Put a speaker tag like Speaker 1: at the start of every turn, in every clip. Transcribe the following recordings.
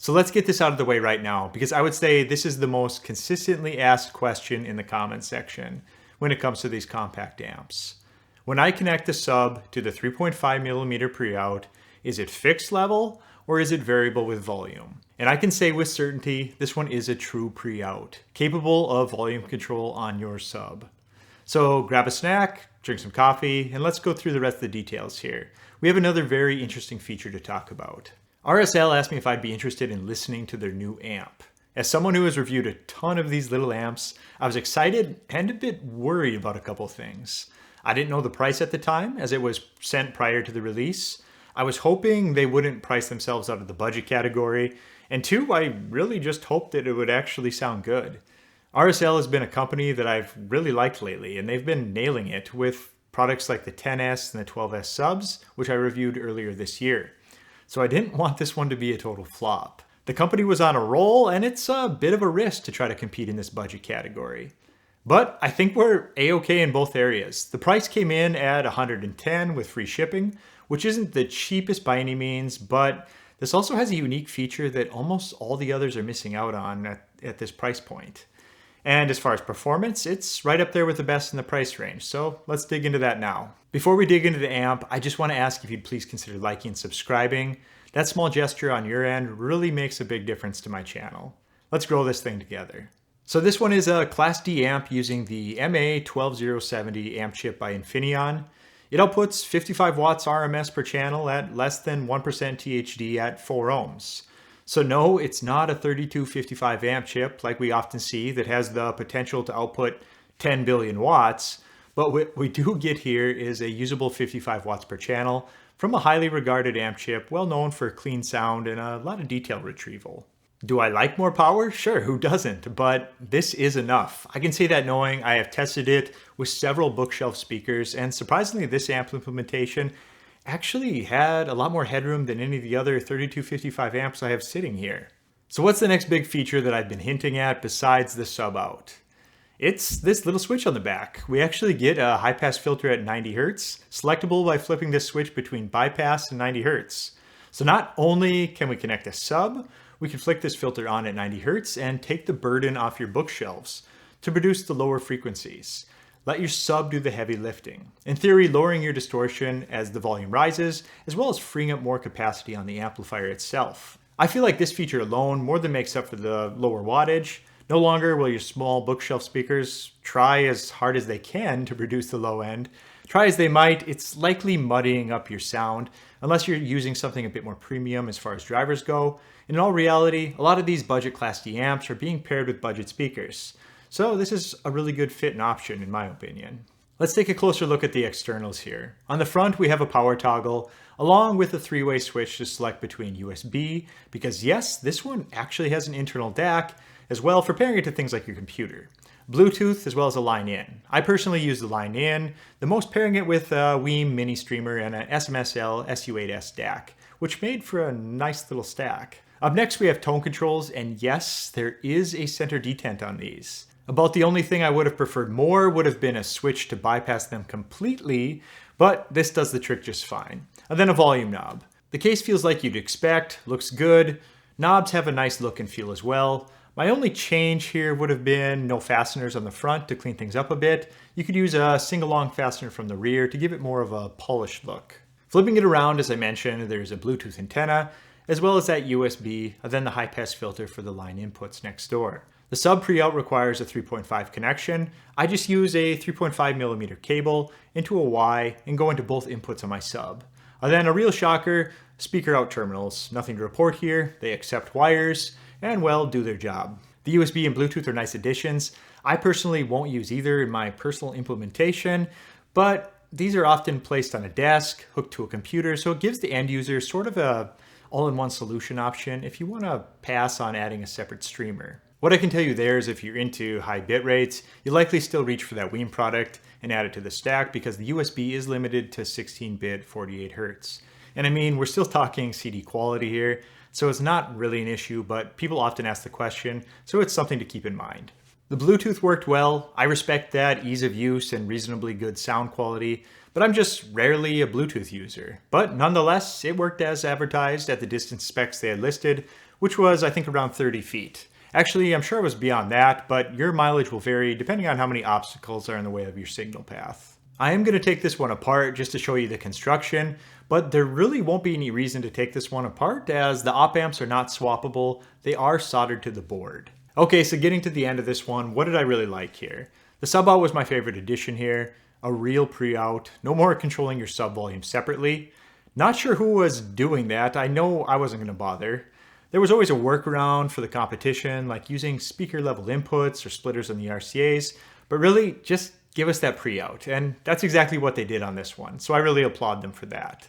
Speaker 1: So let's get this out of the way right now, because I would say this is the most consistently asked question in the comments section when it comes to these compact amps. When I connect the sub to the 3.5mm pre-out, is it fixed level or is it variable with volume? And I can say with certainty, this one is a true pre-out, capable of volume control on your sub. So grab a snack, drink some coffee, and let's go through the rest of the details here. We have another very interesting feature to talk about. RSL asked me if I'd be interested in listening to their new amp. As someone who has reviewed a ton of these little amps, I was excited and a bit worried about a couple things. I didn't know the price at the time, as it was sent prior to the release. I was hoping they wouldn't price themselves out of the budget category. And two, I really just hoped that it would actually sound good. RSL has been a company that I've really liked lately, and they've been nailing it with products like the 10S and the 12S subs, which I reviewed earlier this year. So I didn't want this one to be a total flop. The company was on a roll, and it's a bit of a risk to try to compete in this budget category. But I think we're A-okay in both areas. The price came in at $110 with free shipping, which isn't the cheapest by any means, but this also has a unique feature that almost all the others are missing out on at this price point. And as far as performance, it's right up there with the best in the price range. So let's dig into that now. Before we dig into the amp, I just want to ask if you'd please consider liking and subscribing. That small gesture on your end really makes a big difference to my channel. Let's grow this thing together. So this one is a Class D amp using the MA12070 amp chip by Infineon. It outputs 55 watts RMS per channel at less than 1% THD at 4 ohms. So no, it's not a 3255 amp chip like we often see that has the potential to output 10 billion watts, but what we do get here is a usable 55 watts per channel from a highly regarded amp chip, well known for clean sound and a lot of detail retrieval. Do I like more power? Sure, who doesn't? But this is enough. I can say that knowing I have tested it with several bookshelf speakers, and surprisingly this amp implementation actually had a lot more headroom than any of the other 3255 amps I have sitting here. So what's the next big feature that I've been hinting at besides the sub out? It's this little switch on the back. We actually get a high pass filter at 90 Hz, selectable by flipping this switch between bypass and 90 Hz. So not only can we connect a sub, we can flick this filter on at 90 Hz and take the burden off your bookshelves to produce the lower frequencies. Let your sub do the heavy lifting. In theory, lowering your distortion as the volume rises, as well as freeing up more capacity on the amplifier itself. I feel like this feature alone more than makes up for the lower wattage. No longer will your small bookshelf speakers try as hard as they can to produce the low end. Try as they might, it's likely muddying up your sound, unless you're using something a bit more premium as far as drivers go. In all reality, a lot of these budget Class D amps are being paired with budget speakers. So this is a really good fit and option in my opinion. Let's take a closer look at the externals here. On the front, we have a power toggle, along with a three-way switch to select between USB, because yes, this one actually has an internal DAC, as well for pairing it to things like your computer. Bluetooth, as well as a line in. I personally use the line in, the most pairing it with a Weem mini streamer and a SMSL SU8S DAC, which made for a nice little stack. Up next, we have tone controls, and yes, there is a center detent on these. About the only thing I would have preferred more would have been a switch to bypass them completely, but this does the trick just fine. And then a volume knob. The case feels like you'd expect, looks good. Knobs have a nice look and feel as well. My only change here would have been no fasteners on the front to clean things up a bit. You could use a single long fastener from the rear to give it more of a polished look. Flipping it around, as I mentioned, there's a Bluetooth antenna, as well as that USB, and then the high pass filter for the line inputs next door. The sub pre-out requires a 3.5 connection. I just use a 3.5mm cable into a Y and go into both inputs on my sub. And then a real shocker, speaker out terminals. Nothing to report here. They accept wires and, well, do their job. The USB and Bluetooth are nice additions. I personally won't use either in my personal implementation, but these are often placed on a desk, hooked to a computer, so it gives the end user sort of a all-in-one solution option if you want to pass on adding a separate streamer. What I can tell you there is if you're into high bit rates, you'll likely still reach for that Weem product and add it to the stack because the USB is limited to 16-bit 48 Hz. And I mean, we're still talking CD quality here, so it's not really an issue, but people often ask the question, so it's something to keep in mind. The Bluetooth worked well. I respect that ease of use and reasonably good sound quality, but I'm just rarely a Bluetooth user. But nonetheless, it worked as advertised at the distance specs they had listed, which was I think around 30 feet. Actually, I'm sure it was beyond that, but your mileage will vary depending on how many obstacles are in the way of your signal path. I am going to take this one apart just to show you the construction, but there really won't be any reason to take this one apart as the op amps are not swappable, they are soldered to the board. Okay, so getting to the end of this one, what did I really like here? The sub-out was my favorite addition here, a real pre-out, no more controlling your sub volume separately. Not sure who was doing that, I know I wasn't going to bother. There was always a workaround for the competition, like using speaker level inputs or splitters on the RCAs, but really just give us that pre-out, and that's exactly what they did on this one, so I really applaud them for that.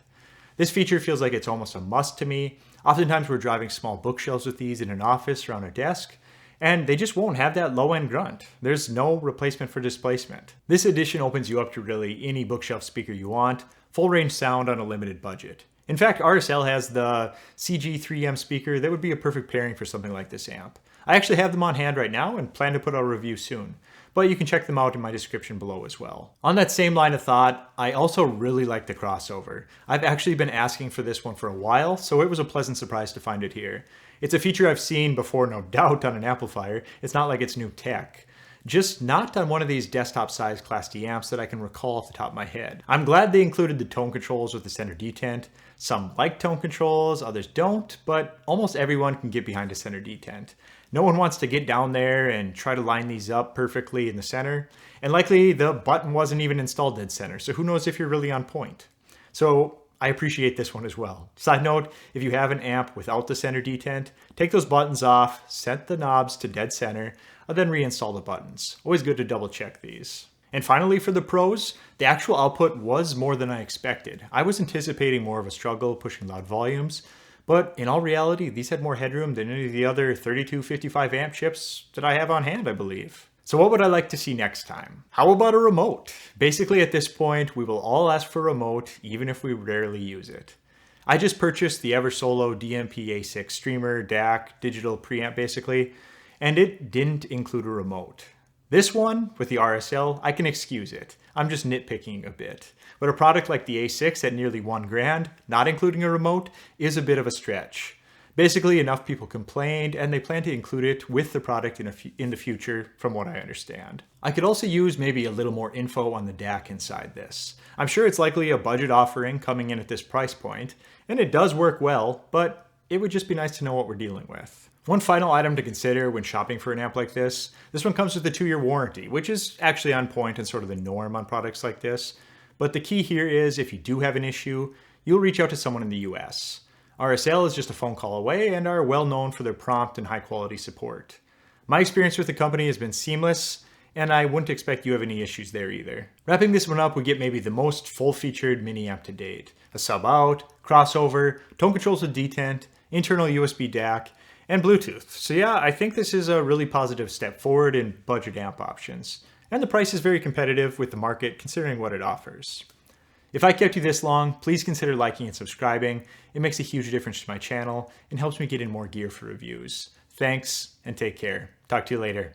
Speaker 1: This feature feels like it's almost a must to me. Oftentimes we're driving small bookshelves with these in an office or on a desk, and they just won't have that low-end grunt. There's no replacement for displacement. This edition opens you up to really any bookshelf speaker you want, full range sound on a limited budget. In fact, RSL has the CG3M speaker that would be a perfect pairing for something like this amp. I actually have them on hand right now and plan to put out a review soon, but you can check them out in my description below as well. On that same line of thought, I also really like the crossover. I've actually been asking for this one for a while, so it was a pleasant surprise to find it here. It's a feature I've seen before, no doubt, on an amplifier. It's not like it's new tech. Just not on one of these desktop-sized Class D amps that I can recall off the top of my head. I'm glad they included the tone controls with the center detent. Some like tone controls, others don't, but almost everyone can get behind a center detent. No one wants to get down there and try to line these up perfectly in the center, and likely the button wasn't even installed dead center, so who knows if you're really on point. So I appreciate this one as well. Side note, if you have an amp without the center detent, take those buttons off, set the knobs to dead center, and then reinstall the buttons. Always good to double check these. And finally for the pros, the actual output was more than I expected. I was anticipating more of a struggle pushing loud volumes, but in all reality, these had more headroom than any of the other 3255 amp chips that I have on hand, I believe. So what would I like to see next time? How about a remote? Basically at this point, we will all ask for a remote, even if we rarely use it. I just purchased the Eversolo DMP-A6 streamer, DAC, digital preamp basically, and it didn't include a remote. This one, with the RSL, I can excuse it. I'm just nitpicking a bit. But a product like the A6 at nearly $1,000, not including a remote, is a bit of a stretch. Basically, enough people complained, and they plan to include it with the product in the future, from what I understand. I could also use maybe a little more info on the DAC inside this. I'm sure it's likely a budget offering coming in at this price point, and it does work well, but it would just be nice to know what we're dealing with. One final item to consider when shopping for an amp like this one comes with a 2-year warranty, which is actually on point and sort of the norm on products like this. But the key here is if you do have an issue, you'll reach out to someone in the US. RSL is just a phone call away and are well known for their prompt and high quality support. My experience with the company has been seamless, and I wouldn't expect you have any issues there either. Wrapping this one up, we get maybe the most full-featured mini amp to date. A sub-out, crossover, tone controls with detent, internal USB DAC, and Bluetooth. So yeah, I think this is a really positive step forward in budget amp options. And the price is very competitive with the market considering what it offers. If I kept you this long, please consider liking and subscribing. It makes a huge difference to my channel and helps me get in more gear for reviews. Thanks, and take care. Talk to you later.